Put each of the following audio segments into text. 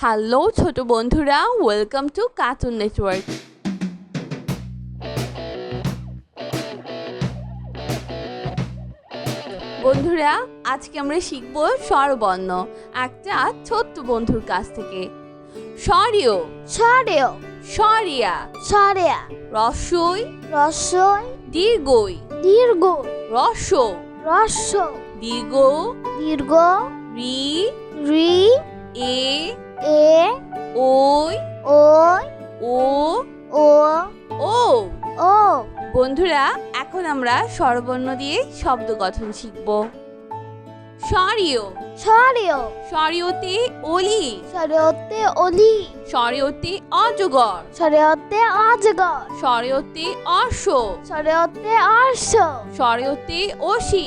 Hello ছোট বন্ধুরা, welcome to cartoon network. বন্ধুরা, আজকে আমরা শিখব স্বরবর্ণ একটা ছোট্ট বন্ধুর কাছ থেকে। স্বরীয়, সরেও স্বরিয়া, সরেয়া রস্বই, রসই দীর্ঘই, দীর্ঘ রস্ব, রস্য দীর্ঘ, দীর্ঘ রি, রি এ, এ ওই, ওই ও, ও ও। ও বন্ধুরা, এখন আমরা স্বরবর্ণ দিয়ে শব্দ গঠন শিখব। স্বরীয়, সরেও স্বরীয়তে অলি, সরেওতে অলি স্বরীয়তে অজগর, সরেওতে অজগর স্বরীয়তে অশ্ব, সরেওতে অর্শ স্বরীয়তে অসি,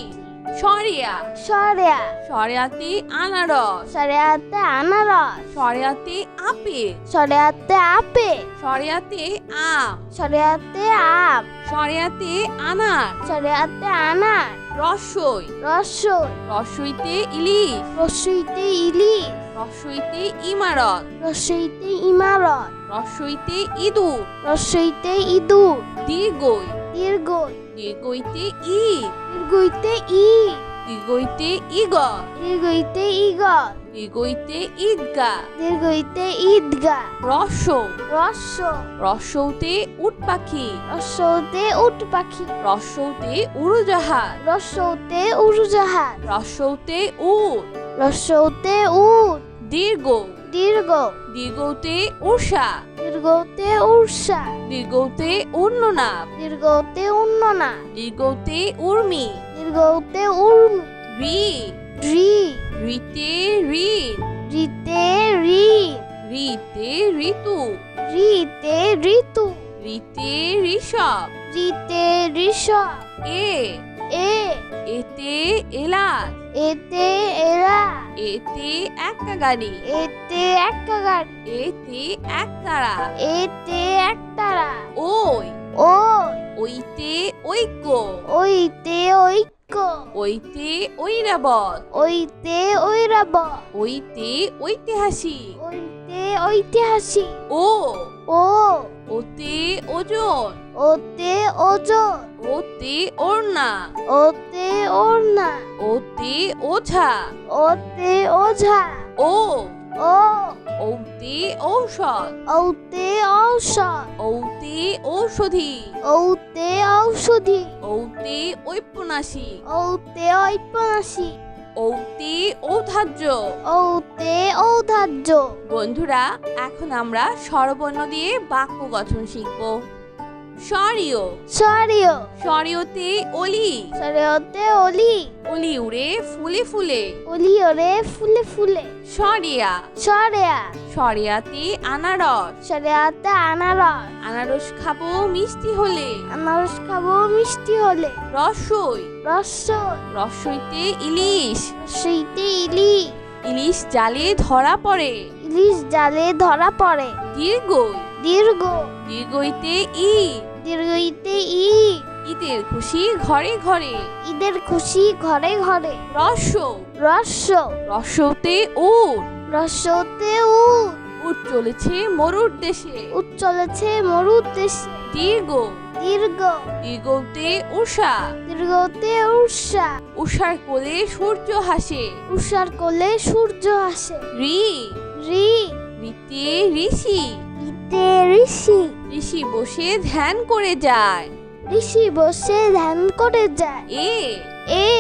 স্বরিয়া, সরেয়া স্বরিয়াতে আনারস, সরেয়াতে আনারস স্বরিয়াতে আপেল, সরেয়াতে আপেল স্বরিয়াতে আম, সরেয়াতে আম স্বরিয়াতে আনার, সরেয়াতে আনার রস্বই, রসই রস্বইতে ইলিশ, রসইতে ইলিশ রস্বইতে ইমারত, রসইতে ইমারত রস্বইতে ইঁদুর, রসইতে ইঁদুর দীর্ঘই, দীর্ঘই দীর্ঘইতে ইট, দীর্ঘইতে ই দীর্ঘইতে ইগল, দীর্ঘইতে ইগল দীর্ঘইতে ঈদগা, দীর্ঘইতে ঈদগা রস্য, রস্য রস্যতে উট পাখি, রস্যতে উট পাখি রস্যতে উড়োজাহাজ, রস্যতে উড়োজাহাজ রস্যতে উট, রস্যতে উট দীর্ঘ, দীর্ঘ দীর্ঘতে উষা, দীর্ঘতে উর্ষা দীর্ঘতে উন্ননাপ, দীর্ঘতে উন্ননা দীর্ঘতে উর্মি, দীর্ঘতে উর্মি রি, রি রিতে ঋণ, রিতে ঋণ রিতে ঋতু, রিতে ঋতু রিতে ঋষভ, রিতে ঋষভ এ, এ এতে এলাচ, এতে এরা এতে একটা গাড়ি, এতে একটা গাড়ি এতে একতারা, এতে একতারা ওই, ওই ওইতে ঐক্য, ওইতে ঐক্য ওইতে ঐরাবত, ওইতে ঐরাবত ওইতে ঐতিহাসিক, ওইতে ঐতিহাসিক ও, ও ওতে ওজন, ওতে ওজন ওতে ওড়না, ওতে ওড়না ওতে ওঝা, ওতে ওঝা ও, ও ওতে ঔষধ, ওতে ঔষধ ওতে ঔষধি, ওতে ঔষধি ওতে ঔপন্যাসিক, ওতে ঔপন্যাসিক ওতে ঔধার্য। ওতে ঔদার্য বন্ধুরা, এখন আমরা স্বরবর্ণ দিয়ে বাক্য গঠন শিখব। স্বরীয়, সরেও স্বরীয়তে অলি, সরেওতে অলি অলি উড়ে ফুলে ফুলে, অলি ওরে ফুলে ফুলে স্বরিয়া, সরেয়া স্বরিয়াতে আনারস, সরেয়াতে আনারস আনারস খাবো মিষ্টি হলে, আনারস খাবো মিষ্টি হলে রসই, রসই রসইতে ইলিশ, রসইতে ইলিশ ইলিশ জালে ধরা পড়ে, ইলিশ জালে ধরা পড়ে দীর্ঘই, দীর্ঘ দীর্ঘইতে ঈদ, দীর্ঘইতে ঈদ ঈদের খুশি ঘরে ঘরে, ঈদের খুশি ঘরে ঘরে রস্য, রস্য রস্যতে উট, রস্যতে উট উট চলেছে মরুর দেশে, উট চলেছে মরুর দেশে দীর্ঘ, দীর্ঘ দীর্ঘতে উষা, দীর্ঘতে উষা উষার কোলে সূর্য হাসে, উষার কোলে সূর্য আসে রি, রি রিতে ঋষি, ঋতে ঋষি ঋষি বসে ধ্যান করে যায়, ঋষি বসে ধ্যান করে যায় এ, এ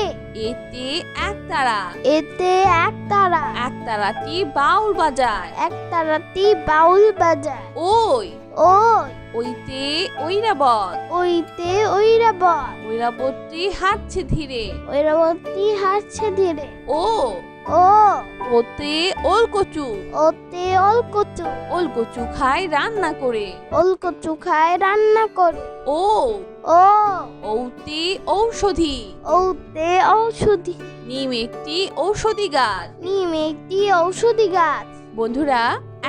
এতে একতারা, এতে একতারা একতারাটি বাউল বাজায়, একতারাটি বাউল বাজায় ওই, ওই ওইতে ঐরাবত, ওইতে ঐরাবত ঐরাবতী হাঁটছে ধীরে, ঐরাবতী হাসছে ধীরে ও, ও ওতে ওলকচু, ওতে অলকচু ওলকচু খায় রান্না করে, অলকচু খায় রান্না করে ও, ও ওতে ঔষধি, ওতে ঔষধি নিম একটি ঔষধি গাছ। নিম একটি ঔষধি গাছ বন্ধুরা,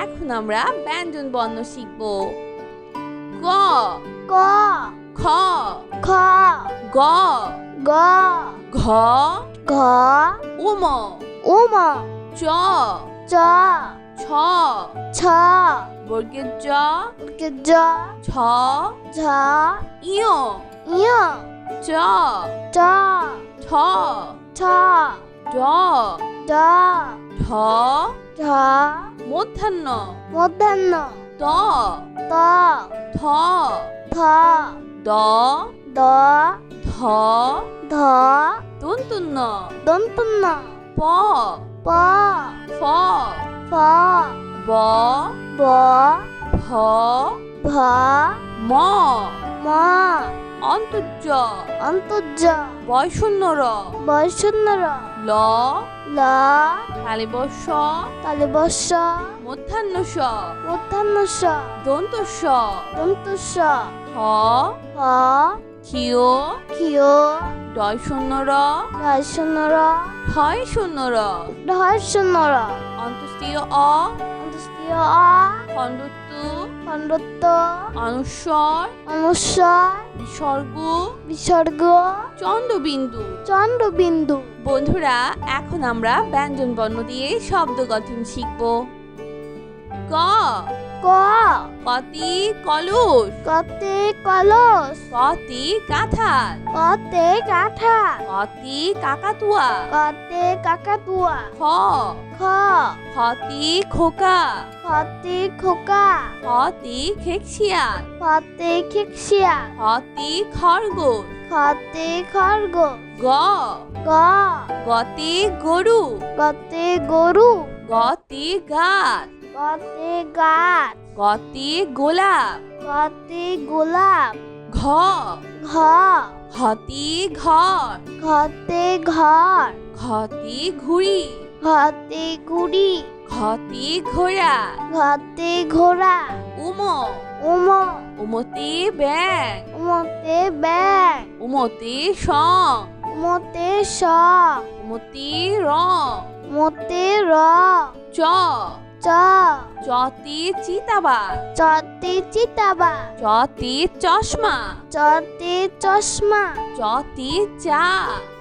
এখন আমরা ব্যঞ্জন বর্ণ শিখব। ক, ক খ, খ গ, গ ঘ, ঘ উম, উম চ, চ ছ ছ বর্গের জ বর্গের জ ছ ঝ ইয় ইয় চ চ ছ ছ ড ড ঢ ঢ মূর্ধন্য মধ্যাহ্ন ত ত থ থ দ দ ধ ধ দন্তুন্ন দন্তন্য প প ফ ফ ব ব ভ ভ ম ম অন্তর্য অন্তর্য বয়শূন্য র বৈষণ্য ল ল তালিবস্য তালিবস্য মধ্যাহ্ন স মধ্যাহ্নস্য দন্তস্য দন্তস্য হ হ ক্ষিয় ক্ষিয় ডয়শূন্য র ঢয়শূন্য র ঠয় শূন্য র ঢয়শূন্য র অন্তস্তীয় অ অন্তস্তীয় অ খণ্ডত্ব খণ্ডত্ব অনুস্বর অনুস্বর বিসর্গ বিসর্গ চন্দ্রবিন্দু চন্দ্রবিন্দু বন্ধুরা এখন আমরা ব্যঞ্জন বর্ণ দিয়ে শব্দ গঠন শিখব ক ক কতি কলুষ কতে কলস কতি কাঁঠাল কতে কাঁঠাল কতি কাকাতুয়া কতে কাকাতুয়া খ খ খতি খোকা খতে খোকা খতি খেকশিয়াল খতে খেকশিয়া খতি খরগোশ খতে খরগোশ গ গ গতি গরু গতে গরু গতি গাছ গতে গাছ গতি গোলাপ গতে গোলাপ ঘ ঘ ঘতি ঘর ঘতে ঘর ঘতি ঘুড়ি ঘতে গুড়ি ঘতি ঘোড়া ঘতে ঘোড়া উম উম উমতি ব্যাং উমতে ব্যাং উমতি সং উমতে স উমতি রং মতে র চ চ চতি চিতাবাঘ চতে চিতাবা চতি চশমা চতে চশমা চতি চা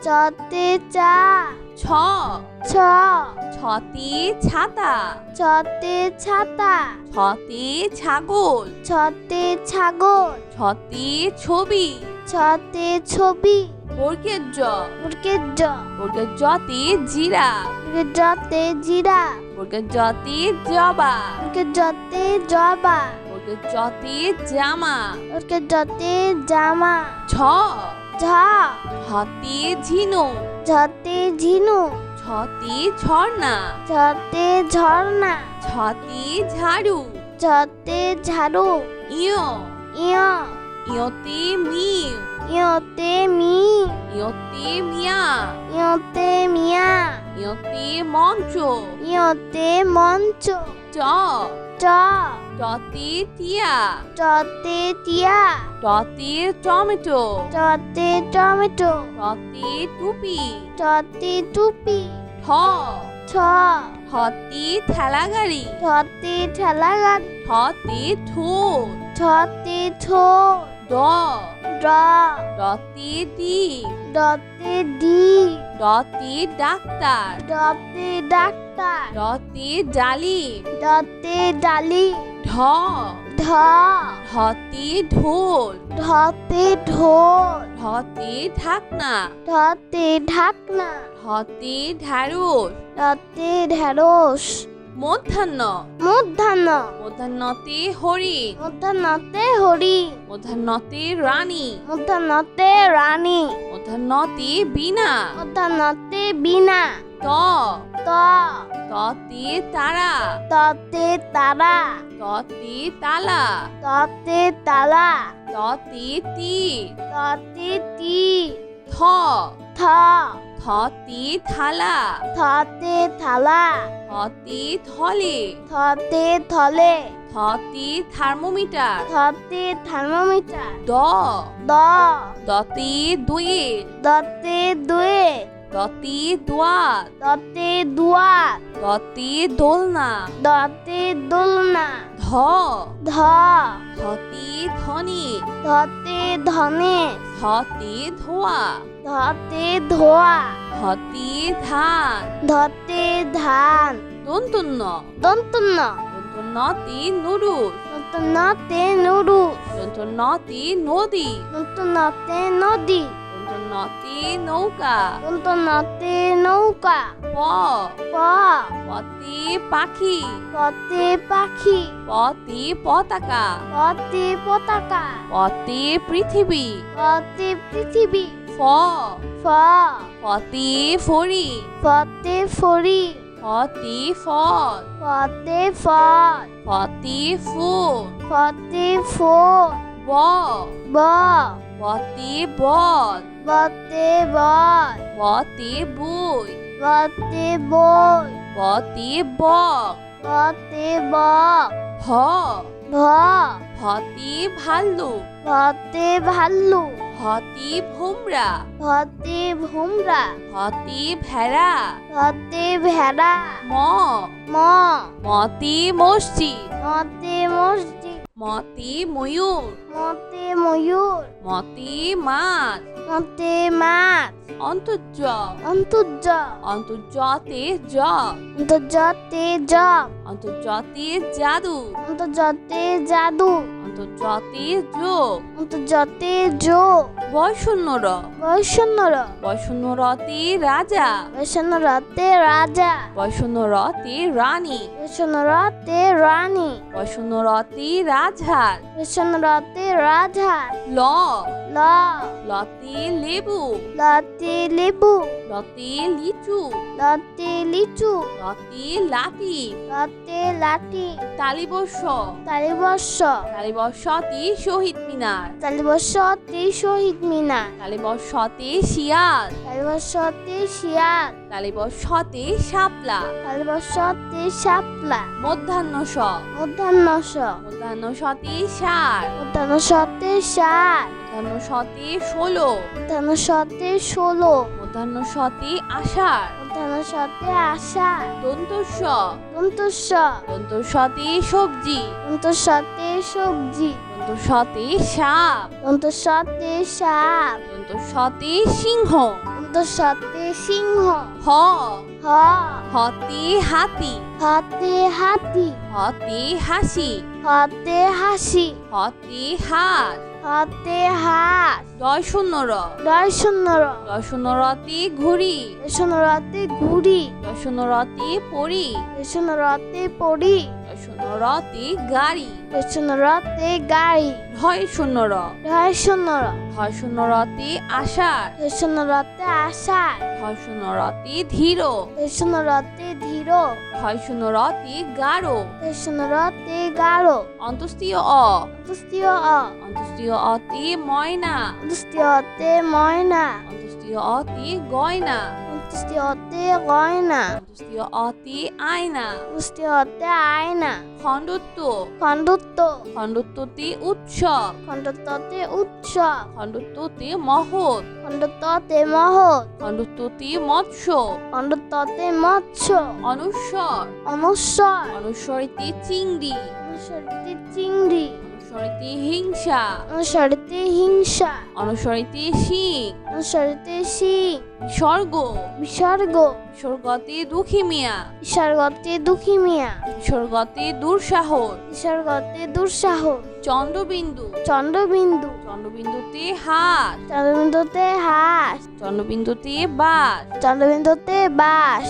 চতে চা ছ ছ ছতি ছাতা ছতে ছাতা ছতি ছাগল ছতে ছাগল ছতি ছবি ছতে ছবি বর্গের জ বর্গের জ বর্গের জতি জিরা বর্গের জতে জিরা বর্গের জতি জবা বর্গের জতে জবা বর্গের জতি জামা বর্গের জতে জামা ছ ঝ ছতি ঝিনু ঝতে ঝিনু ছতি ঝর্ণা ঝতে ঝর্ণা ছতি ঝাড়ু ঝতে ঝাড়ু ইয় ইয় ইয়তি মিউ ইয়তে মি ইয়তি মিয়া ইয়তে মিয়া ইয়তি মঞ্চ ইয়তে মঞ্চ চ চ টতি টিয়া চতে টিয়া টতি টমেটো চতে টমেটো টতি টুপি চতে টুপি ঠ ছ ঠতি ঠেলা গাড়ি ঠতে ঠেলা গাড়ি ঠতি ঠোঁট ঠতে ঠোঁট ড ড ডতি ডিম ডতে ডি ডতি ডাক্তার ডতে ডাক্তার ডতি ডালিম ডতে ডালি ঢ ঢ ঢতি ঢোল ঢতে ঢোল ঢতি ঢাকনা ঢতে ঢাকনা ঢতি ঢ্যাঁড়স ঢতে ঢেঁড়স মধ্যাহ্ন মধ্যাহ্ন মধ্যাহ্নতে হরিণ মধ্যাহ্নতে হরি মধ্যাহ্নতে রানী মধ্যাহ্নতে রানী মধ্যাহ্নতে বীণা মধ্যাহ্নতে বীণা ত ত ততে তারা ততে তারা ততে তালা ততে তালা ততে তীর ততে তীর থ থ থতে থালা থতে থালা থতে থলে থতে থলে থতে থার্মোমিটার থতে থার্মোমিটার দ দ দতে দোয়েল দতে দুয়ে দতে দোয়াত দতে দুয়াত দতে দোলনা দতে দোলনা ধ ধ ধতে ধনে ধতে ধনে ধতে ধোয়া ধতে ধোয়া ধতে ধান ধতে ধান দ দন্তন্য দন্তন্য দন্তন্যতে নুডলস দন্তন্যতে নুডলস দন্তন্যতে নদী দন্তন্যতে নদী দন্তন্যতে নৌকা দন্তন্যতে নৌকা প প পতে পাখি পতে পাখি পতে পতাকা পতে পতাকা পতে পৃথিবী পতে পৃথিবী ফ ফ ফতে ফড়ি পতে ফড়ি ফতে ফল পতে ফল ফতে ফুল পতে ফুল ব ব বতে বল বতে বল বতে বই বতে বই বতে বক বতে বক ভ ভ ভতে ভাল্লুক ভতে ভাল্লু ভতে ভোমরা ভতে ভুমরা ভতে ভেড়া ভতে ভেড়া ম ম মতে মসজিদ মতে মসজিদ মতে ময়ূর মতে ময়ূর মতে মাছ মতে মাছ অন্তর্য অন্তর্য অন্তর্জতে জ অন্তর্জতে জ অন্তর্জতে জাদু অন্তর্জতে জাদু অন্তর্জতে যোগ অন্তর্জতে যোগ বয়শূন্যর বৈষ্ণর বয়শূন্যরতে রাজা বৈষ্ণরতে রাজা বয়শূন্যরতে রানী বৈষ্ণরতে রানী বয়শূন্যরতে রাজহার বৈষ্ণরতে রাজা ল ল লতে লেবু লতে লেবু লতে লিচু লতে লিচু লতে লাঠি লতে লাঠি তালিবর্ষ তালিবর্ষ তালিবর্ষতে শহীদ মিনার তালিবর্ষতে শহীদ মিনার তালিবর্ষতে শিয়াল তালিবর্ষতে শিয়াল তালিবর্ষতে শাপলা তালিবর্ষতে শাপলা মধ্যাহ্ন স মধ্যাহ্নস মধ্যাহ্ন সতে সার মধ্যাহ্নসতে সার মধ্যাহ্ন সতে ষোলো মধ্যাহ্নসতে ষোলো মধ্যাহ্ন সতে আষাঢ় মধ্যাহ্নসতে আষাঢ় দন্তস্ব দন্তস্ব দন্তস্বতে সবজি দন্তস্বতে সবজি দন্তস্বতে সাপ দন্তস্বতে সাপ দন্তস্বতে সিংহ দন্তস্বতে সিংহ হ হ হতে হাতি হাতে হাতি হতে হাসি হাতে হাসি হতে হাত হাতে হাত দয় শূন্যর দর্শনর দশনরতে ঘুড়ি দর্শনরতে ঘুড়ি দশনরতে পরি দর্শনরতে পড়ি দশনরতে গাড়ি দর্শনরতে গাড়ি ঢয় শূন্যর দর্শনর ঢয় শূন্যরতে আষাঢ় দর্শনরতে আষাঢ় ঢয় শূন্যরতে ধীর দর্শনরতে ধীর ঢয় শূন্যরতে গাঢ় দর্শনরতে গাঢ় অন্তস্তীয় অ অন্তস্তীয় অ অন্তস্তীয় অতে ময়না অন্তস্তীয়তে ময়না অন্তস্তীয় অতে গয়না অন্তস্তীয়তে গয়না অন্তস্তীয় অতে আয়না অন্তস্তীয়তে আয়না খণ্ডত্ব খণ্ডত্ব খণ্ডত্বতে উৎসব খণ্ডত্বতে উৎসব খণ্ডত্বতে মহৎ খণ্ডত্বতে মহৎ খণ্ডত্বতে মৎস্য খণ্ডত্বতে মৎস্য অনুস্বর অনস্বর অনুস্বরিতে চিংড়ি অনুসরিতে চিংড়ি অনুস্বরিতে হিংসা অনুসরিতে হিংসা অনুস্বরিতে শিং অনুসরিতে সিং বিসর্গ বিসর্গ বিসর্গতে দুঃখী মিয়া বিসর্গতে দুঃখী মিয়া বিসর্গতে দুঃসাহর বিসর্গতে দুঃসাহস চন্দ্রবিন্দু চন্দ্রবিন্দু চন্দ্রবিন্দুতে হাত চন্দ্রবিন্দুতে হাস চন্দ্রবিন্দুতে বাস চন্দ্রবিন্দুতে বাস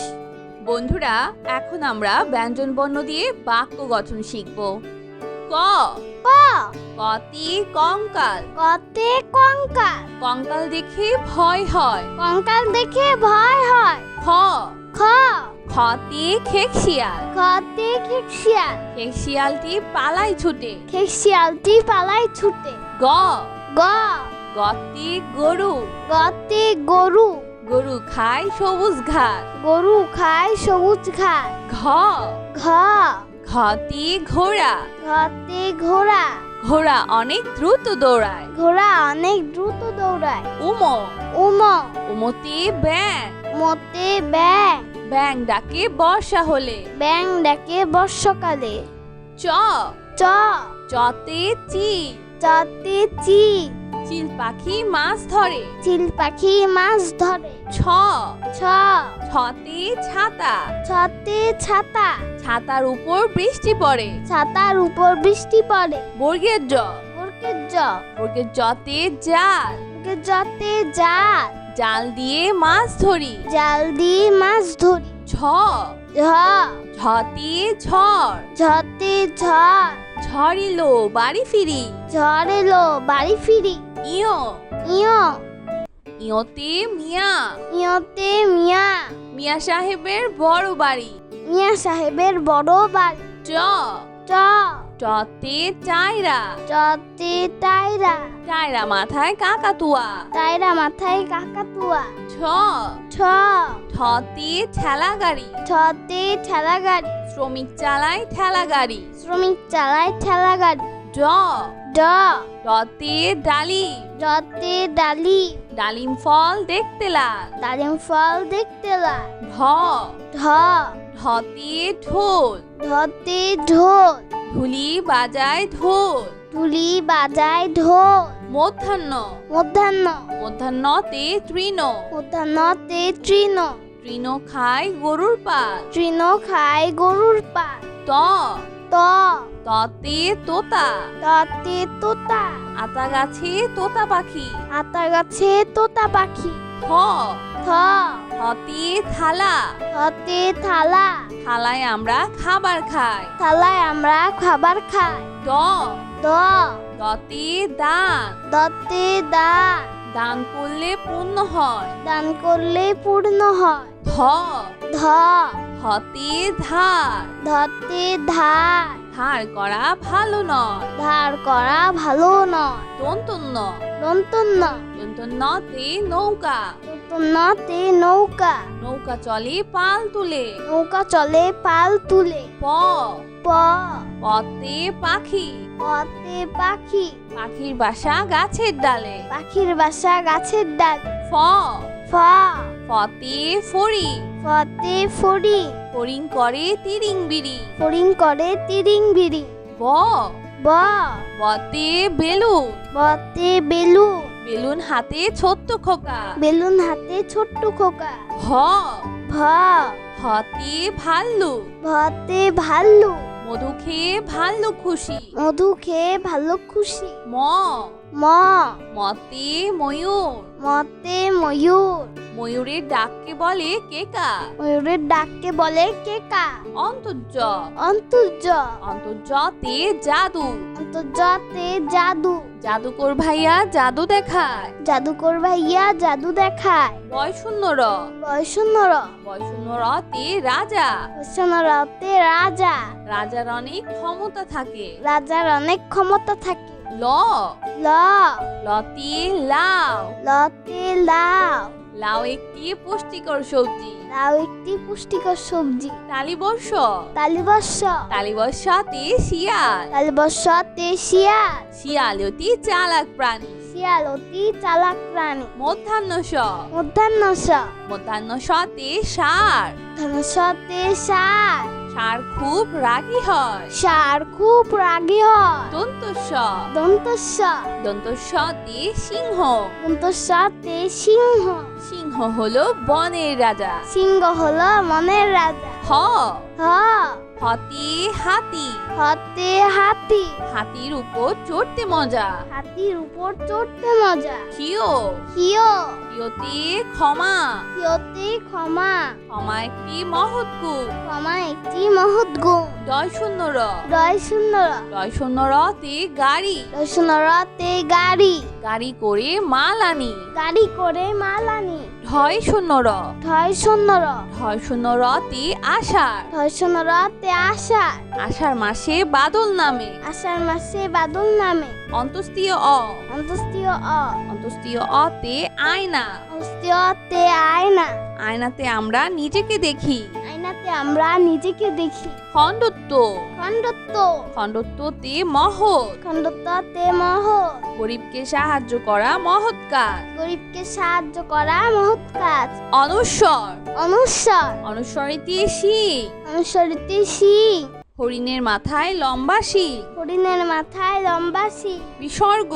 বন্ধুরা এখন আমরা ব্যঞ্জন বর্ণ দিয়ে বাক্য গঠন শিখব ক ক কতে কঙ্কাল কতে কঙ্কাল কঙ্কাল দেখে ভয় হয় কঙ্কাল দেখে ভয় হয় খ খ খতে খেকশিয়াল খতে খেকশিয়াল খেকশিয়ালটি পালায় ছুটে খেকশিয়ালটি পালায় ছুটে গ গ গতে গরু গতে গরু গরু খায় সবুজ ঘাস গরু খায় সবুজ ঘাস ঘ ঘ ঘতে ঘোড়া ঘতে ঘোড়া ঘোড়া অনেক দ্রুত দৌড়ায় ঘোড়া অনেক দ্রুত দৌড়ায় উম উম উমতে ব্যাং মতে ব্যাং ব্যাং ডাকে বর্ষা হলে ব্যাং ডাকে বর্ষাকালে চ চ চতে চিল চতে চি চিল পাখি মাছ ধরে। চিল পাখি মাছ ধরে। ছ ছ ছতে ছাতা। ছতে ছাতা। ছাতার উপর বৃষ্টি পড়ে। ছাতার উপর বৃষ্টি পড়ে। বর্গের জ বর্গের জ। বর্গের জতে জাল। বর্গের জতে জাল। জাল দিয়ে মাছ ধরি। জাল দিয়ে মাছ ধরি। ঝ ঝ ঝতে ঝড়। ঝতে ঝড়। ঝড়িলো বাড়ি ফিরি। ঝড় এলো বাড়ি ফিরি। ইয় ইয় ইয়তে মিয়া। ইয়তে মিয়া। মিয়া সাহেবের বড় বাড়ি। মিয়া সাহেবের বড় বাড়ি। ট ট টতে টায়রা। টতে টায়রা। টায়রা মাথায় কাকাতুয়া। টায়রা মাথায় কাকাতুয়া। ছ ছ ঠতে ঠেলা গাড়ি। ছতে ঠেলা গাড়ি। শ্রমিক চালায় ঠেলা গাড়ি। শ্রমিক চালায় ঠেলা গাড়ি। ড ড ডতে ডালি। ডতে ডালি। ডালিম ফল দেখতে লাল। ডালিম ফল দেখতে লাল। ঢ ঢ ঢতে ঢোল। ঢতে ঢোল। ঢুলি বাজায় ঢোল। ঢুলি বাজায় ঢোল। মধ্যাহ্ন মধ্যাহ্ন মধ্যাহ্নতে তৃণ। মধ্যাহ্নতে তৃণ। তৃণ খায় গরুর পাল। তৃণ খায় গরুর পাল। ত ত ততে তোতা। ততে তোতা। আতা গাছে তোতা পাখি। আতা গাছে তোতা পাখি। থ থ থতে থালা। থতে থালা। থালায় আমরা খাবার খাই। থালায় আমরা খাবার খাই। দ দ দতে দান। দতে দান। দান করলে পুণ্য হয়। দান করলে পূর্ণ হয়। ধ ধ ধতে ধার। ধতে ধার। ধার করা ভালো নয়। ধার করা ভালো নয়। দন্তন্য দন্তন্য দন্তন্যতে নৌকা। নতে নৌকা। নৌকা চলে পাল তুলে। নৌকা চলে পাল তুলে। প প পতে পাখি। পতে পাখি। পাখির বাসা গাছের ডালে। পাখির বাসা গাছের ডাল। ফ ফ ফতে ফড়ি। ফতে ফড়ি। ফড়িং করে তিরিং বিড়ি। ফড়িং করে তিরিং বিড়ি। ব ব বতে বেলুন। বতে বেলুন। বেলুন হাতে ছোট্ট খোকা। বেলুন হাতে ছোট্ট খোকা। ভ ভ ভতে ভাল্লুক। ভতে ভাল্লুক। মধু খেয়ে ভাল্লুক খুশি। মধু খেয়ে ভালো খুশি। ম ম মতে ময়ূর। মতে ময়ূর। ময়ূরের ডাককে বলে কেকা। ময়ূরের ডাককে বলে কেকা। অন্তর্য অন্তর্য অন্তর্যতে জাদু। অন্তর্জতে জাদু। জাদুকর ভাইয়া জাদু দেখায়। জাদুকর ভাইয়া জাদু দেখায়। বয় শূন্য র। বয়শূন্য র। বয় শূন্য রতে রাজা। বয়শূন্য রতে রাজা। রাজার অনেক ক্ষমতা থাকে। রাজার অনেক ক্ষমতা থাকে। ল ল লতে লাউ। লতে লাউ। লাউ একটি পুষ্টিকর সবজি। লাউ একটি পুষ্টিকর সবজি। তালিবর্ষ তালিবর্ষ। তালিবর্ষতে শিয়াল। তালিবর্ষতে শিয়াল। শিয়াল অতি চালাক প্রাণী। শিয়াল অতি চালাক প্রাণী। মধ্যাহ্ন স মধ্যাহ্ন স। মধ্যাহ্ন সতে ষাঁড়। ধনুষতে ষাঁড়। ষাঁড় খুব রাগী হয়। ষাঁড় খুব রাগী হয়। দন্তস্ব দন্তস্ব। দন্তস্বতে সিংহ। দন্তস্বতে সিংহ। সিংহ হলো বনের রাজা। সিংহ হলো মনের রাজা। হ হ হতে হাতি। হতে হাতি। হাতির উপর চড়তে মজা। হাতির উপর চড়তে মজা। হিও হিয় হিওতে ক্ষমা। হিয়তে ক্ষমা। ক্ষমা একটি মহৎ গুণ। ক্ষমা একটি মহৎ গুণ। ডয় শূন্য র। রয় শূন্য র। ডয় শূন্য রতে গাড়ি। রয় শূন্য রতে গাড়ি। গাড়ি করে মাল আনি। গাড়ি করে মাল আনি। ঢয় শূন্য র। ঢয় শূন্য র। ঢয় শূন্য রতে আষাঢ়। ঢয় শূন্য রতে আষাঢ়। আষাঢ় মাসে বাদল নামে। আষাঢ় মাসে বাদল নামে। অন্তস্তীয় অ। অন্তস্তীয় অ। অন্তস্তীয় অতে আয়না। অন্তস্তীয়তে আয়না। আয়নাতে আমরা নিজেকে দেখি। আয়নাতে আমরা নিজেকে দেখি। খণ্ডত্ব খণ্ডত্ব। খণ্ডত্বতে মহৎ। খণ্ডত্বতে মহৎ। গরিবকে সাহায্য করা মহৎ কাজ। গরিবকে সাহায্য করা মহৎ কাজ। অনুস্বর অনুস্বর। অনুস্বরিতে শিং। অনুসরিতে শিং। হরিণের মাথায় লম্বা শিং। হরিণের মাথায় লম্বা শিং। বিসর্গ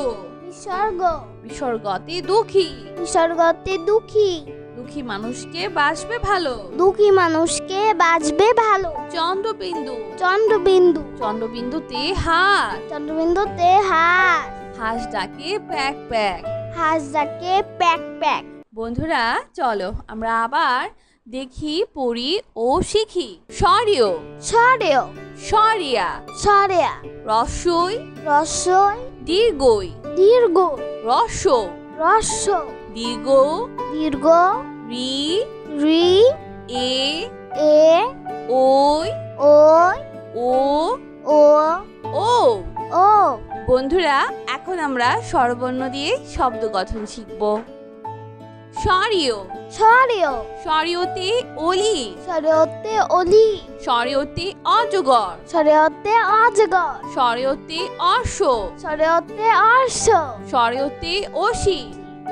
বিসর্গ বিসর্গতে দুঃখী, বিসর্গতে দুঃখী, দুঃখী মানুষকে বাসবে ভালো। দুঃখী মানুষকে বাঁচবে ভালো। চন্দ্রবিন্দু, চন্দ্রবিন্দু চন্দ্রবিন্দুতে হাঁস, চন্দ্রবিন্দুতে হাঁস, হাঁস ডাকে প্যাক প্যাক। হাঁস ডাকে প্যাক প্যাক। বন্ধুরা চলো আমরা আবার দেখি, পড়ি ও শিখি। সরিয়, সরেয় সরিয়া, সরেয়া, রসই, রসই, দীর্ঘই, দীর্ঘ, রস, রস, দীর্ঘ, দীর্ঘ, রি, রি, এ, এ, ওই, ওই, ও, ও, ও। ও। বন্ধুরা এখন আমরা স্বরবর্ণ দিয়ে শব্দ গঠন শিখব। সরিয়, সরেয় সরিয়তে অলি, সরেয়তে অলি, সরিয়তে অজগর, সরেয়তে অজগর, সরিয়তে অশ্ব, সরেয়তে অর্শ, সরিয়তে অসি,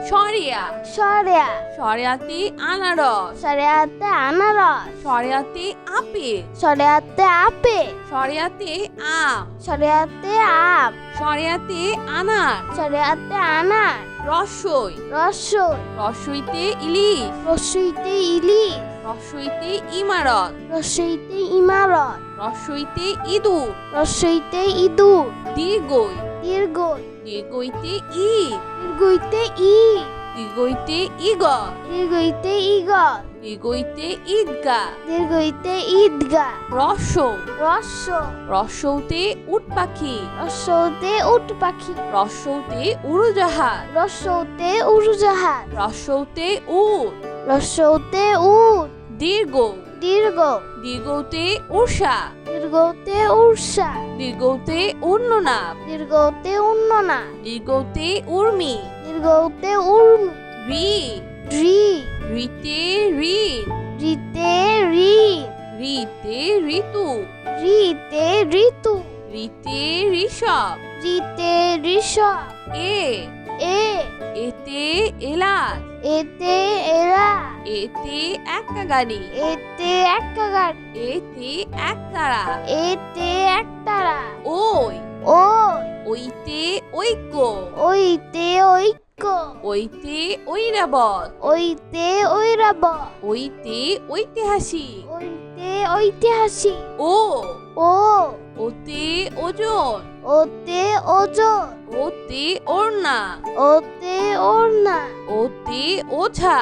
সরিয়া, সরেয়া, সরিয়াতে আনারস, সরেয়াতে আনারস, সরিয়াতে আপেল, সরেয়াতে আপেল, সরিয়াতে আম, সরেয়াতে আম, সরিয়াতে আনার, সরেয়াতে আনার, রসই, রসই, রসইতে ইলিশ, রসইতে ইলিশ, রসইতে ইমারত, রসইতে ইমারত, রসইতে ইঁদুর, রসইতে ইঁদুর, দীর্ঘই, দীর্ঘই, দীর্ঘইতে ইট, দীর্ঘইতে ইট, দীর্ঘইতে ইগল, দীর্ঘইতে ইগল, দীর্ঘইতে ঈদগা, দীর্ঘইতে ঈদগা, রস, রস, রসৌতে উট পাখি, রসৌতে উট পাখি, রসৌতে উড়োজাহাজ, রসৌতে উড়োজাহাজ, রসৌতে উট, রসৌতে উট, দীর্ঘ, দীর্ঘ, দীর্ঘতে উষা, দীর্ঘতে উর্ষা, দীর্ঘতে উন্ননাপ, দীর্ঘতে উন্ননা, দীর্ঘতে উর্মি, দীর্ঘতে উর্মি, রি, রি, রিতে ঋণ, রিতে ঋণ, রিতে ঋতু, রিতে ঋতু, রিতে ঋষভ, রিতে ঋষভ, এ, এ, এতে এলাচ, এতে এরা, এতে একটা গাড়ি, এতে একটা গাড়ি, এতে একতারা, এতে একতারা, ওই, ওই, ওইতে ঐক্য, ওইতে ঐক্য, ওইতে ঐরাবত, ওইতে ঐরাবত, ওইতে ঐতিহাসিক, ওইতে ঐতিহাসিক, ও, ও, ওতে ওজন, ওতে ওজন, ওতে ওড়না, ওতে ওড়না, ওতে ওঝা,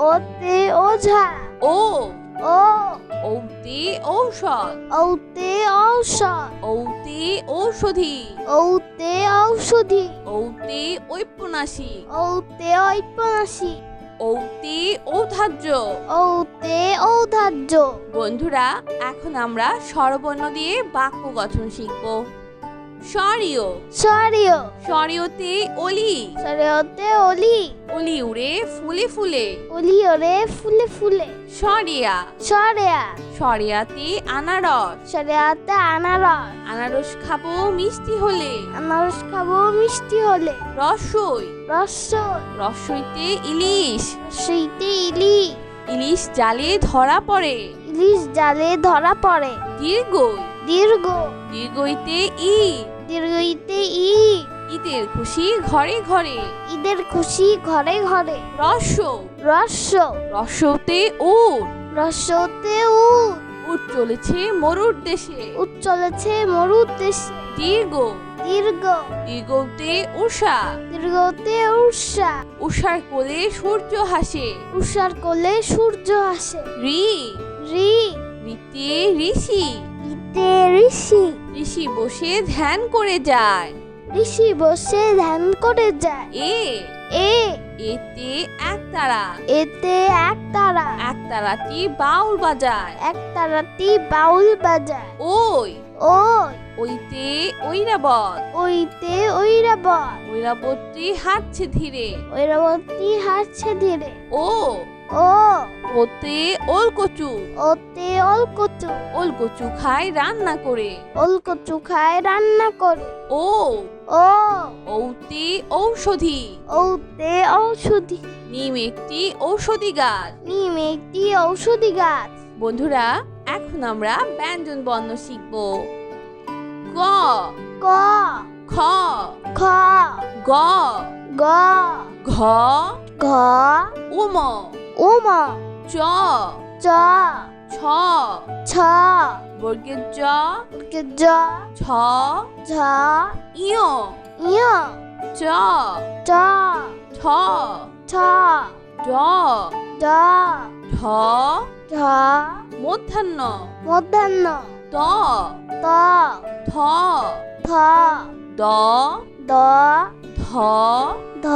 ওতে ওঝা, ও, ও, ওতে ঔষধ, ঔতে ঔষধ, ওতে ঔষধি, ঔতে ঔষধি, ওতে ঔপন্যাসিক, ঔতে ঔপন্যাসিক, ওতে ঔধার্য। ঔতে ঔদার্য। বন্ধুরা এখন আমরা স্বরবর্ণ দিয়ে বাক্য গঠন শিখব। সরিয়, সরিয় সরিয়তে অলি, সরিয়তে অলি, অলি উড়ে ফুলে ফুলে, অলি ওরে ফুলে ফুলে, সরিয়া, সরেয়া, সরিয়াতে আনারস, সরিয়াতে আনারস, আনারস খাবো মিষ্টি হলে, আনারস খাবো মিষ্টি হলে, রসই, রসই, রসইতে ইলিশ, রসইতে ইলিশ, ইলিশ জালে ধরা পড়ে, ইলিশ জালে ধরা পড়ে, দীর্ঘই, দীর্ঘ, দীর্ঘইতে ঈদ, দীর্ঘইতে ঈদ, ঈদের খুশি ঘরে ঘরে, ঈদের খুশি ঘরে ঘরে, রস, রস, রসতে উট, রসতে উট, উট চলেছে মরুর দেশে, উট চলেছে মরুর দেশে, দীর্ঘ, দীর্ঘ, দীর্ঘতে উষা, দীর্ঘতে উষা, উষার কোলে সূর্য হাসে, উষার কোলে সূর্য আসে, রি, রি, রিতে ঋষি, ইতে ঋষি, ঋষি বসে ধ্যান করে যায়, ঋষি বসে ধ্যান করে যায়, এ, এ, এতে একতারা, এতে একতারা, একতারাটি বাউল বাজায়, একতারাটি বাউল বাজায়, ওই, ওই, ওইতে ঐরাবত, ওইতে ঐরাবত, ঐরাবতটি হাঁটছে ধীরে, ঐরাবতী হাসছে ধীরে, ও, ও, ওতে ওলকচু, ওতে অলকচু, ওলকচু খায় রান্না করে, অলকচু খায় রান্না করে, ও, ও, ওতে ঔষধি, ওতে ঔষধি, নিম একটি ঔষধি গাছ। নিম একটি ঔষধি গাছ। বন্ধুরা এখন আমরা ব্যঞ্জন বর্ণ শিখব। ক, ক, খ, খ, খ গ গ ঘ ঘ উম উম চ চ ছ ছ বর্গের জ জ ছ ঝ ইয় ইয় চ চ ঠ ছ ড ড ঢ ঢ মূর্ধন্য মধ্যাহ্ন ত ত থ থ দ দ ধ ধ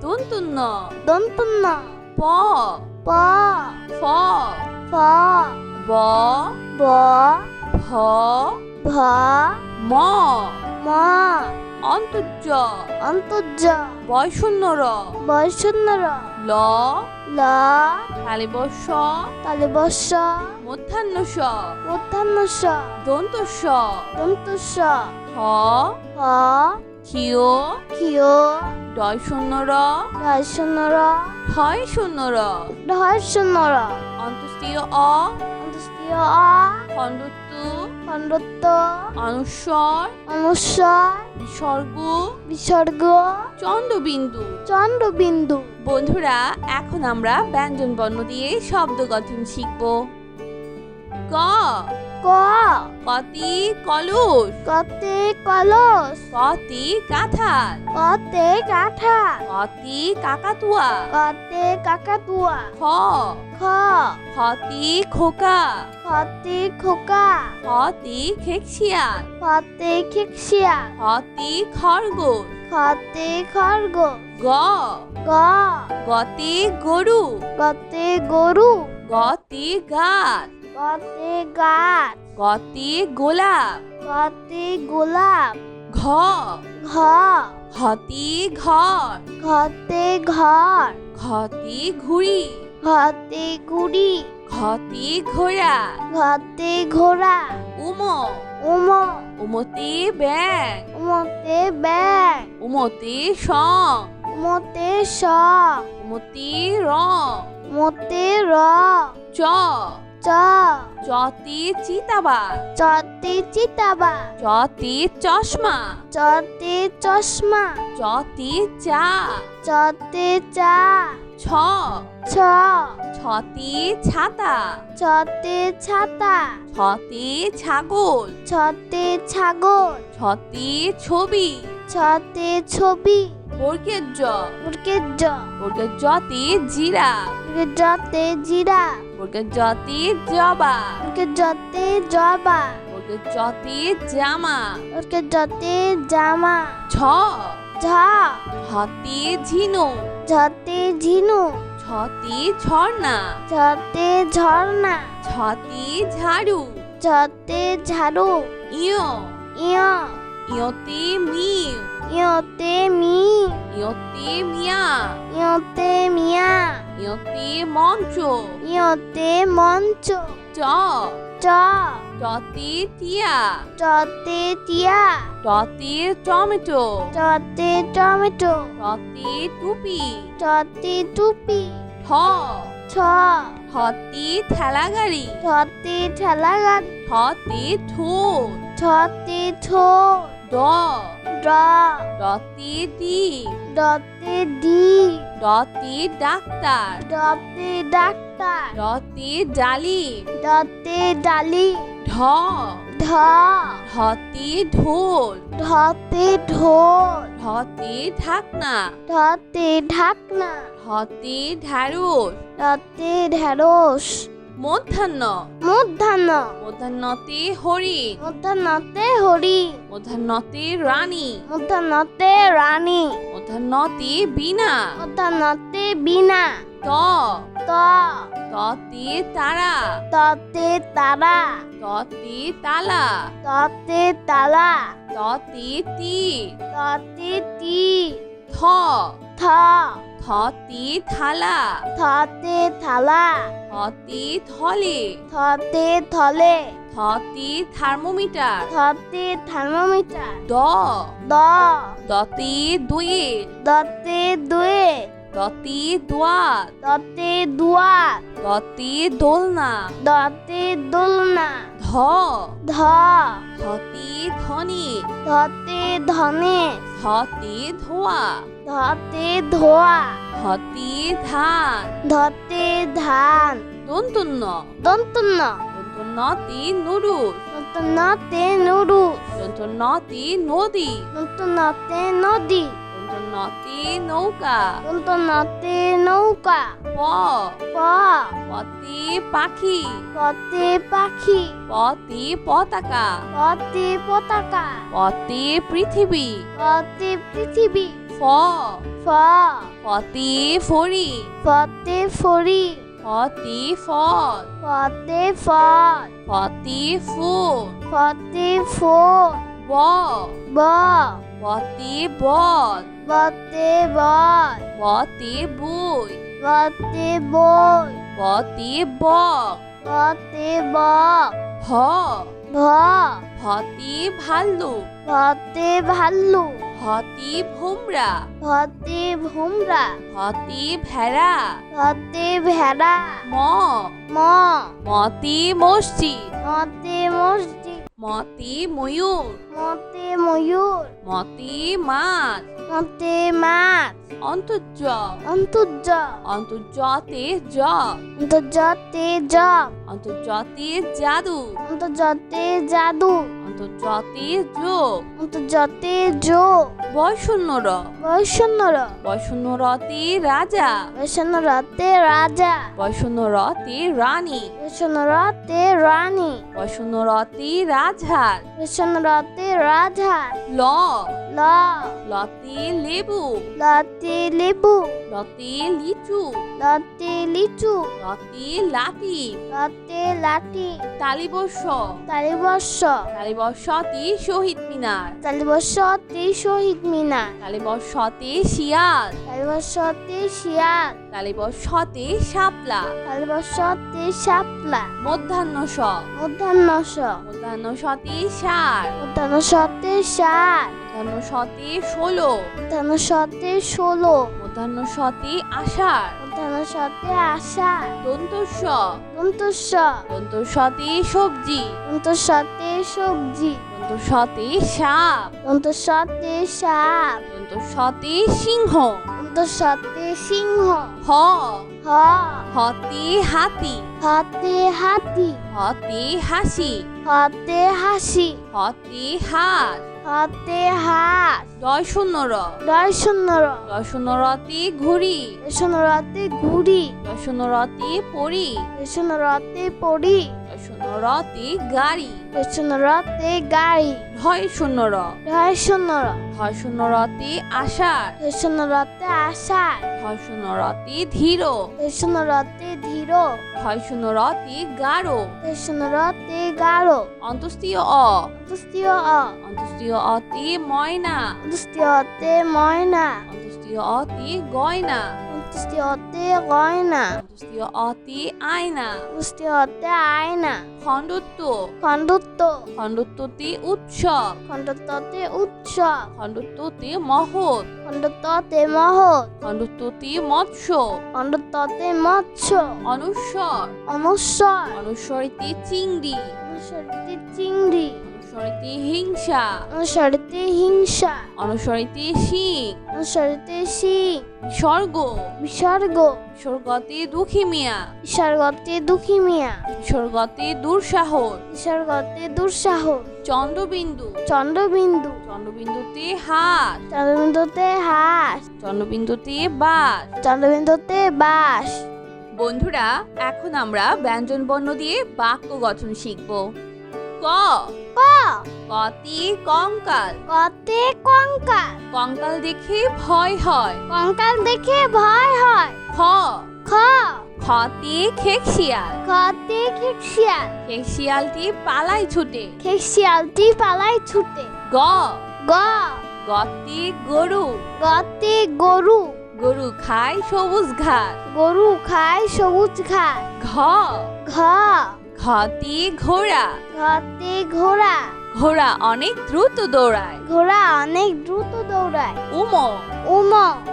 দন্তুন্ন দন্তন্য প প ফ ফ ব ব ভ ভ ম ম অন্তর্য অন্তর্য বয়শূন্য র বৈষণ্য ল ল তালিবর্ষ তালিবর্ষ মধ্যাহ্ন স মধ্যাহ্ন স দন্তস্ব দন্তস্ব হ হ ক্ষিয় ক্ষিয় ডয়শূন্য র দর্শন্য র ঠয় শূন্য র দর্শন্য র অন্তস্তীয় অ অন্তস্তীয় অ খণ্ডত্ব খণ্ডত্ব অনুস্বর অনুস্বর বিসর্গ বিসর্গ চন্দ্রবিন্দু চন্দ্রবিন্দু বন্ধুরা এখন আমরা ব্যঞ্জন বর্ণ দিয়ে শব্দ গঠন শিখব ক ক কতি কলুষ কতে কলস কতি কাঁঠাল কতে কাঠা কতি কাকাতুয়া কতে কাকাতুয়া খ খ খতি খোকা খতে খোকা খতি খেকশিয়াল খতে খেকশিয়া খতি খরগোশ খতে খরগোশ গ গ গতি গরু গতে গরু গতি গাছ গতে গাছ গতি গোলাপ গতে গোলাপ ঘ ঘ ঘতি ঘর ঘতে ঘর ঘতি ঘুড়ি ঘতে গুড়ি ঘতি ঘোড়া ঘতে ঘোড়া উম উম উমতি ব্যাং উমতে ব্যাগ উমতি সং উমতে স উমতি রং মতে র চ চ চতি চিতাবা চতে চিতাবা চতি চশমা চতে চশমা চতি চা চতে চা ছ ছ ছতি ছাতা ছতে ছাতা ছতি ছাগল ছতে ছাগল ছতি ছবি ছতে ছবি বর্গের জ বর্গের জ বর্গের জতি জিরা বর্গের জতে জিরা বর্গের জতি জবা বর্গের জতে জবা বর্গের জতি জামা বর্গের জতে জামা ছ ঝ ছতি ঝিনু ঝতে ঝিনু ছতি ঝর্ণা ঝতে ঝর্ণা ছতি ঝাড়ু ঝতে ঝাড়ু ইয় ইয় ইয়তি মিউ ইয়তে মি ইয়তি মিয়া ইয়তে মিয়া ইয়তি মঞ্চ ইয়তে মঞ্চ চ চ টতি টিয়া চতে টিয়া টতি টমেটো চতে টমেটো টতি টুপি চতে টুপি ঠ ছ ঠতি ঠেলা গাড়ি ছতে ঠেলা গাড়ি ঠতি ঠোঁট ছতে ঠোঁট ড ড ডতি ডিম ডতে ডি ডতি ডাক্তার ডতে ডাক্তার ডতি ডালিম ডতে ডালি ঢ ঢ ঢতি ঢোল ঢতে ঢোল ঢতি ঢাকনা ঢতে ঢাকনা ঢতি ঢ্যাঁড়স ঢতে ঢেঁড়স মধ্যাহ্ন মধ্যাহ্ন মধ্যাহ্নতে হরিণ মধ্যাহ্নতে হরি মধ্যাহ্নতে রানী মধ্যাহ্নতে রানী মধ্যাহ্নতে বীণা মধ্যাহ্নতে বীণা ত ত ততে তারা ততে তারা ততে তালা ততে তালা ততে তীর ততে তীর থ থ থতি থালা থতে থালা থতি থলে থতে থলে থতি থার্মোমিটার থতে থার্মোমিটার দ দ দতি দুয়ে দতে দুয়ে দতি দোয়াত দতে দুয়াত দতি দোলনা দতে দোলনা ধ ধ ধতি ধ ধনে, ধতে ধনে, ধতে ধোয়া, ধতে ধোয়া, ধতে ধান, ধতে ধান, দন্তন্য, দন্তন্য, দন্তন্যতে নুডুস, দন্তন্যতে নুডুস, দন্তন্যতে নদী, দন্তন্যতে নদী, দন্তন্যতে নৌকা, দন্তন্যতে নৌকা, প, প, পতে পাখি, পতে পাখি, পতে পতাকা, পতে পতাকা, পতে পৃথিবী, পতে পৃথিবী, ফ, ফ, ফতে ফড়ি, পতে ফড়ি, ফতে ফল, পতে ফল, ফতে ফুল, পতে ফুল, ব, ব, বতে বল, বতে বল, বতে বই, বতে বই, বতে বক, বতে বক, ভ, ভ, ভতে ভাল্লুক, ভতে ভাল্লুক, ভতে ভোমরা, ভতে ভোমরা, ভতে ভেড়া, ভতে ভেড়া, ম, ম, মতে মসজিদ, মতে মসজিদ, মতে ময়ূর, মতে ময়ূর, মতে মাছ, মতে মাছ, অন্তর্য, অন্তর্য, অন্তর্যতে জ, অন্তর্জতে জপ, অন্তর্যতে জাদু, অন্তর্জতে জাদু, অন্তর্যতে যোগ, অন্তর্জতে যোগ, বয়শূন্যর, বৈষ্ণর, বয়শূন্যরতে রাজা, বৈষ্ণরতে রাজা, বয়শূন্যরতে রানী, বৈষ্ণরতে রানী, বয়শূন্যরতে রাজহার, বৈষ্ণরতে রাজা, ল, ল, লতে লেবু, লতে লেবু, লতে লিচু, লতে লিচু, লতে লাঠি, লতে লাঠি, তালিবর্ষ, তালিবর্ষ, তালিবর্ষতে শহীদ মিনার, তালিবর্ষতে শহীদ মিনার, তালিবর্ষতে শিয়াল, তালিবর্ষতে শিয়াল, তালিবর্ষতে শাপলা, তালিবর্ষতে শাপলা, মধ্যাহ্ন স, মধ্যাহ্নস, মধ্যাহ্নসতে সার, মধ্যাহ্নসতে সার, মধ্যাহ্নসতে ষোলো, মধ্যাহ্নসতে ষোলো, মধ্যাহ্নসতে আষাঢ়, মধ্যাহ্নসতে আষাঢ়, দন্তস্ব, দন্তস্ব, দন্তস্বতে সবজি, দন্তস্বতে সবজি, দন্তস্বতে সাপ, দন্তস্বতে সাপ, দন্তস্বতে সিংহ, দন্তস্বতে সিংহ, হ, হ, হতে হাতি, হাতে হাতি, হতে হাসি, হাতে হাসি, হতে হাঁস, হাতে হাঁস, দয় শূন্যর, দর্শনর, দয় শূন্যরতে ঘুড়ি, দর্শনরতে ঘুড়ি, দয় শূন্যরতে পরি, দর্শনরতে পড়ি, দয় শূন্যরতে গাড়ি, দর্শনরতে গাড়ি, ঢয় শূন্যর, দর্শনর, ঢয় শূন্যরতে আষাঢ়, দর্শনরতে আষাঢ়, ঢয় শূন্যরতে ধীর, দর্শনরতে ধীর, ঢয় শূন্যরতে গাঢ়, দর্শনরতে গাঢ়, অন্তস্তীয় অ, অন্তস্তীয় অ, অন্তস্তীয় অতে ময়না, অন্তস্তীয়তে ময়না, অন্তস্তীয় অতে গয়না, অন্তস্তীয়তে গয়না, অন্তস্তীয় অতে আয়না, অন্তস্তীয়তে আয়না, খণ্ডত্ব, খণ্ডত্ব, খণ্ডত্বতে উৎসব, খণ্ডত্বতে উৎসব, খণ্ডত্বতে মহৎ, খণ্ডত্বতে মহৎ, খণ্ডত্বতে মৎস্য, খণ্ডত্বতে মৎস্য, অনুস্বর, অনুস্বর, অনুস্বরিতে চিংড়ি, অনুসরিতে চিংড়ি, অনুস্বরিতে হিংসা, অনুসরিতে হিংসা, অনুস্বরিতে শিং, অনুসরিতে সিং, বিসর্গ, বিসর্গ, বিসর্গতে দুঃখী মিয়া, বিসর্গতে দুঃখী মিয়া, বিসর্গতে দুঃসাহস, বিসর্গতে দুঃসাহস, চন্দ্রবিন্দু, চন্দ্রবিন্দু, চন্দ্রবিন্দুতে হাত, চন্দ্রবিন্দুতে হাঁস, চন্দ্রবিন্দুতে বাস। চন্দ্রবিন্দুতে বাস। বন্ধুরা, এখন আমরা ব্যঞ্জন বর্ণ দিয়ে বাক্য গঠন শিখব। ক, ক, কতে কঙ্কাল, কতে কঙ্কাল, কঙ্কাল দেখে ভয় হয়। কঙ্কাল দেখে ভয় হয়। খ, খ, খতে খেকশিয়াল, খতে খেকশিয়াল, খেকশিয়ালটি পালায় ছুটে। খেকশিয়ালটি পালায় ছুটে। গ, গ, গতে গরু, গতে গরু, গরু খায় সবুজ ঘাস। গরু খায় সবুজ ঘাস। ঘ, ঘ, ঘতে ঘোড়া, ঘতে ঘোড়া, ঘোড়া অনেক দ্রুত দৌড়ায়। ঘোড়া অনেক দ্রুত দৌড়ায়। উম, উম,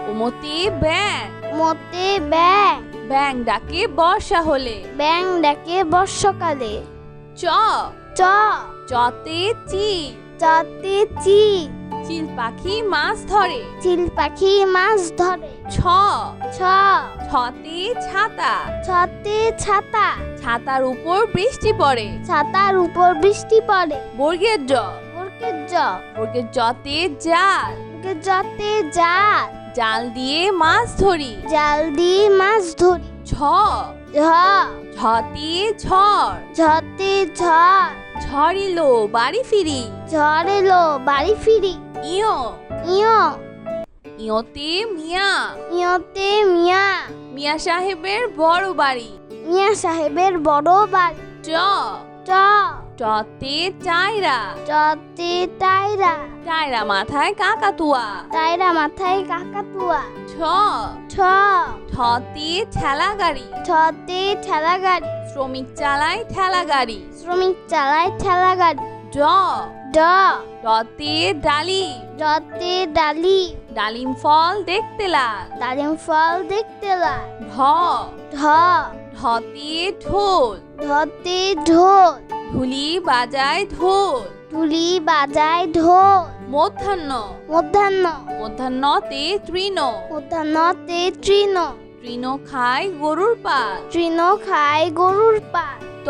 উমতে ব্যাং, মতে ব্যাং, ব্যাং ডাকে বর্ষা হলে। ব্যাং ডাকে বর্ষাকালে। চ, চ, চতে চিল, চতে চি, চিল পাখি মাছ ধরে। চিল পাখি মাছ ধরে। ছ, ছ, ছতে ছাতা, ছতে ছাতা, ছাতার উপর বৃষ্টি পড়ে। ছাতার উপর বৃষ্টি পড়ে। বর্গের জ, বর্গের জ, বর্গের জতে জাল, বর্গের জতে জাল, জাল দিয়ে মাছ ধরি। জাল দিয়ে মাছ ধরি। ঝ, ঝ, ঝতে ঝড়, ঝতে ঝড়, ঝড়িলো বাড়ি ফিরি। ঝড় এলো বাড়ি ফিরি। ইয়, ইয়, ইয়তে মিয়া, ইয়তে মিয়া, মিয়া সাহেবের বড় বাড়ি। মিয়া সাহেবের বড় বাড়ি। ট, ট, টতে টায়রা, টতে টায়রা, টায়রা মাথায় কাকাতুয়া। টায়রা মাথায় কাকাতুয়া। ছ, ছ, ঠতে ঠেলা গাড়ি, ছতে ঠেলা গাড়ি, শ্রমিক চালায় ঠেলা গাড়ি। শ্রমিক চালায় ঠেলা গাড়ি। ড, ড, ডতে ডালি, ডতে ডালি, ডালিম ফল দেখতে লাল। ডালিম ফল দেখতে লাল। ঢ, ঢ, ঢতে ঢোল, ঢতে ঢোল, ঢুলি বাজায় ঢোল। ঢুলি বাজায় ঢোল। মধ্যাহ্ন, মধ্যাহ্ন, মধ্যাহ্নতে তৃণ, মধ্যাহ্নতে তৃণ, তৃণ খায় গরুর পাল। তৃণ খায় গরুর পাল। ত,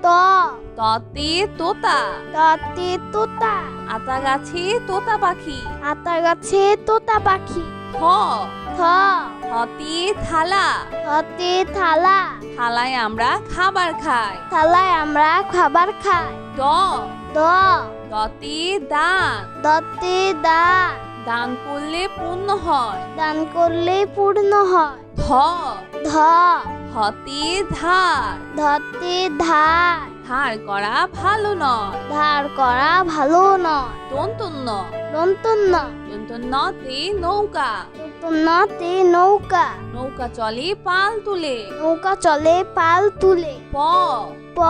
ত, ততে তোতা, ততে তোতা, আতা গাছে তোতা পাখি। আতা গাছে তোতা পাখি। থ, থ, থতে থালা, থতে থালা, থালায় আমরা খাবার খাই। থালায় আমরা খাবার খাই। দ, দ, দতে দান, দতে দান, দান করলে পূর্ণ হয়। দান করলে পূর্ণ হয়। ধ, ধ, ধতে ধার, ধতে ধার, ধার করা ভালো নয়। ধার করা ভালো নয়। দন্তন্য, দন্তন্য, দন্তন্যতে নৌকা, দন্তন্যতে নৌকা, নৌকা চলে পাল তুলে। নৌকা চলে পাল তুলে। প, প,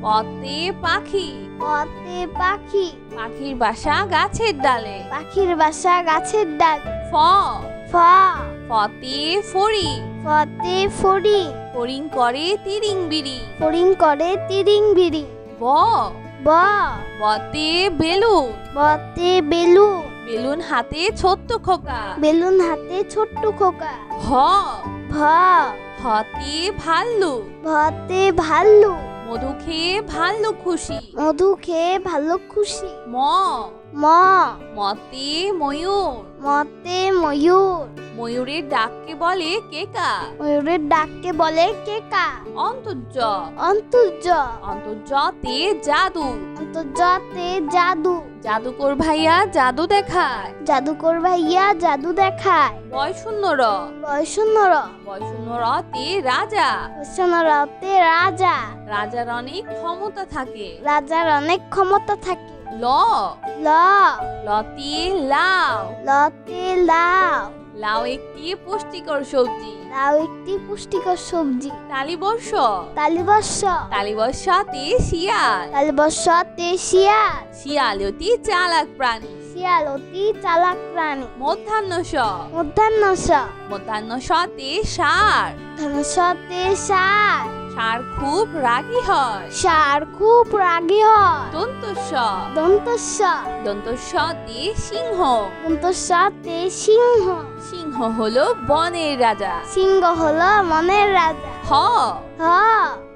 পতে পাখি, পতে পাখি, পাখির বাসা গাছের ডালে। পাখির বাসা গাছের ডাল। ফ, ফ, ফতে ফড়ি, ফতে ফড়ি, ফড়িং করে তিরিং বিড়ি। ফড়িং করে তিরিং বিড়ি। ব, ব, বতে বেলুন, বতে বেলুন, বেলুন হাতে ছোট্ট খোকা। বেলুন হাতে ছোট্ট খোকা। ভ, ভ, ভতে ভাল্লুক, ভতে ভাল্লু, মধু খেয়ে ভাল্লুক খুশি। মধু খেয়ে ভালো খুশি। ম, ম, মতে ময়ূর, মতে ময়ূর, ময়ূরের ডাককে বলে কেকা। ময়ূরের ডাককে বলে কেকা। অন্তর্য, অন্তর্য, অন্তর্যতে জাদু, অন্তর্যতে জাদু, জাদুকর ভাইয়া জাদু দেখায়। জাদুকর ভাইয়া জাদু দেখায়। বয়শূন্য র, বয়শূন্য র, বয়শূন্য রতে রাজা, বয়শূন্য রতে রাজা, রাজার অনেক ক্ষমতা থাকে। রাজার অনেক ক্ষমতা থাকে। ল, ল, লতে লাউ, লতে লাউ, লাউ একটি পুষ্টিকর সবজি। লাউ একটি পুষ্টিকর সবজি। তালিবর্ষ, তালিবর্ষ, তালিবর্ষতে শিয়াল, তালিবর্ষতে শিয়াল, শিয়াল অতি চালাক প্রাণী। শিয়াল অতি চালাক প্রাণী। মধ্যাহ্ন স, মধ্যাহ্ন স, মধ্যাহ্ন সতে ষাঁড়, ধনুষতে ষাঁড়, ষাঁড় খুব রাগী হয়। ষাঁড় খুব রাগী হয়। দন্তস্ব, দন্তস্ব, দন্তস্বতে সিংহ, দন্তস্বতে সিংহ, সিংহ হলো বনের রাজা। সিংহ হলো মনের রাজা। হ, হ,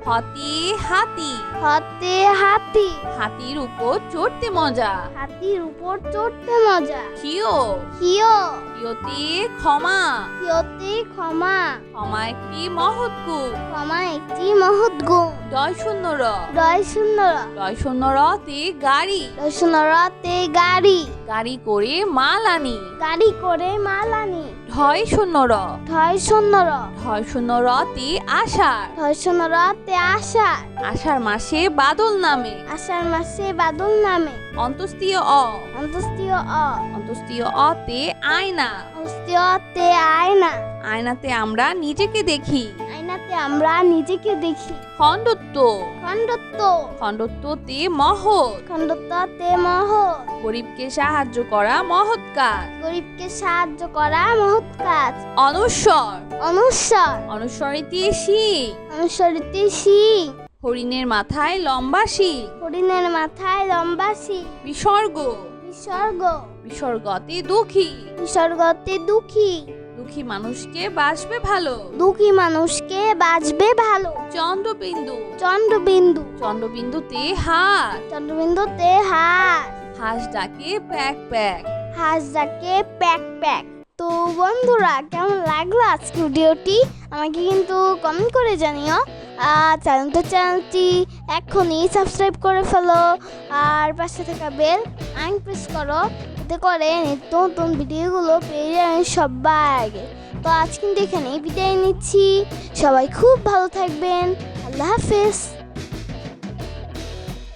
হতে হাতি, হতে হাতি, হাতির উপর চড়তে মজা। হাতির উপর চড়তে মজা। হিও, হিও, হিওতে ক্ষমা, হিওতে ক্ষমা, ক্ষমা একটি মহৎ গুণ। ক্ষমা একটি মহৎ গুণ। ডয় শূন্য র, রয় শূন্য র, ডয় শূন্য রতে গাড়ি, রয় শূন্য রতে গাড়ি, গাড়ি করে মাল আনি। গাড়ি করে মাল আনি। ঢয় শূন্য র, ঢয় শূন্য র, ঢয় শূন্য রতে আষাঢ়, ঢয় শূন্য রতে আষাঢ়, আষাঢ় মাসে বাদল নামে। আষাঢ় মাসে বাদল নামে। অন্তস্তীয় অ, অন্তস্তীয় অ, অন্তস্তীয় অতে আয়না, অস্তীয়তে আয়না, আয়নাতে আমরা নিজেকে দেখি। আয়নাতে আমরা নিজেকে দেখি। খণ্ডত্ব, খণ্ডত্ব, খণ্ডত্বতে মহৎ, খণ্ডত্বতে মহৎ, গরিবকে সাহায্য করা মহৎ কাজ। গরিবকে সাহায্য করা মহৎ কাজ। অনুস্বর, অনুস্বর, অনুস্বরিতে শিং, অনুসরিতে শিং, হরিণের মাথায় লম্বা শিং। হরিণের মাথায় লম্বা শিং। বিসর্গ। বিসর্গ। বিসর্গতে দুঃখী। বিসর্গতে দুঃখী। দুঃখী মানুষকে বাসবে ভালো। দুঃখী মানুষকে বাঁচবে ভালো। চন্দ্রবিন্দু। চন্দ্রবিন্দু। চন্দ্রবিন্দুতে হাঁস। চন্দ্রবিন্দুতে হাঁস। হাঁস ডাকে প্যাক প্যাক। হাঁস ডাকে প্যাক প্যাক। তো বন্ধুরা, কেমন লাগলো আজকে ভিডিওটি আমাকে কিন্তু কমেন্ট করে জানিও। আর চ্যানেলটি এখনই সাবস্ক্রাইব করে ফেলো, আর পাশে থাকা বেল আইকন প্রেস করো, এতে করে নিত্য নতুন ভিডিওগুলো পেয়ে যাবেন সবার আগে। তো আজ কিন্তু এখানেই বিদায় নিচ্ছি। সবাই খুব ভালো থাকবেন। আল্লাহ হাফেজ।